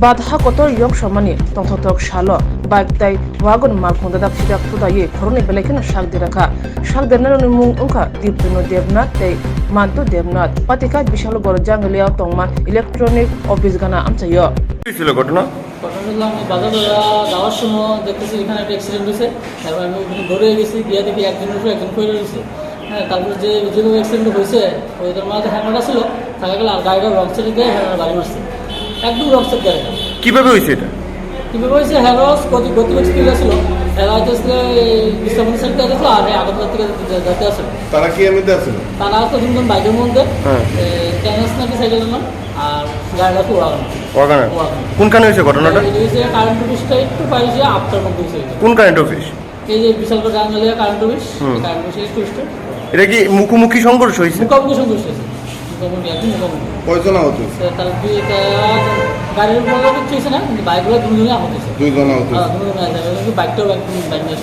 Badha kotor yok shamani tongthok shalo bike tai wagon markhonda da phidak thudaye khoroni belekin shak diraka shak derna mung ungka diptuno devnath tai mantu devnath patika bishal bor janglia tongma electronic office gana amchayo কি ছিল ঘটনা? ঘটনাগুলো আমি বাজারে যাওয়ার সময় দেখতেছি এখানে একটা অ্যাক্সিডেন্ট হয়েছে। তারপর আমি ওখানে দৌড়ে গেছি, গিয়ে দেখি একজনের উপরে একজন পড়ে রয়েছে। হ্যাঁ, তারপরে যেভাবে অ্যাক্সিডেন্ট হয়েছে ওইটার মাঝে হ্যান্ডার ছিল, থাকা গেলে আর গাড়িটা রং সাইড দিয়ে হ্যান্ডার বাড়ি মারছে, একদম রং সাইড গাড়িটা। কিভাবে হয়েছে এটা? কীভাবে হয়েছে, হ্যারোস গতিবেগ স্পিড ছিল, হ্যারো হয়তো বিশ্রামন সাইড দিয়ে আসলো আর আগরতলা থেকে যেতে আসলো। তারা কি এমনিতে আসলো? তারা আসলো তিনজন বাইকের মধ্যে, ক্যানাস নাকি সাইকেল নাম, আর গাড়িটা তো ওয়াগানে কোনখানে হয়েছে ঘটনাটা? কারেন্ট অফিসটা একটু পাইছে আফটার মধ্যে হয়েছে। কোন কারেন্ট অফিস? এই যে Bishalgarh Jangalia current office, current office টুরিস্টের এটা কি মুখোমুখি সংঘর্ষ হয়েছে? মুখোমুখি সংঘর্ষ হয়েছে, মুখোমুখি একদম মুখোমুখি। কয়জন আহত হয়েছে? তার গাড়ির উপর কিছু হয়েছে না, কিন্তু বাইকগুলো দুজনে আহত হয়েছে। দুইজন আহত হয়েছে। দুজনে বাইকটাও একদম বাইক নিয়ে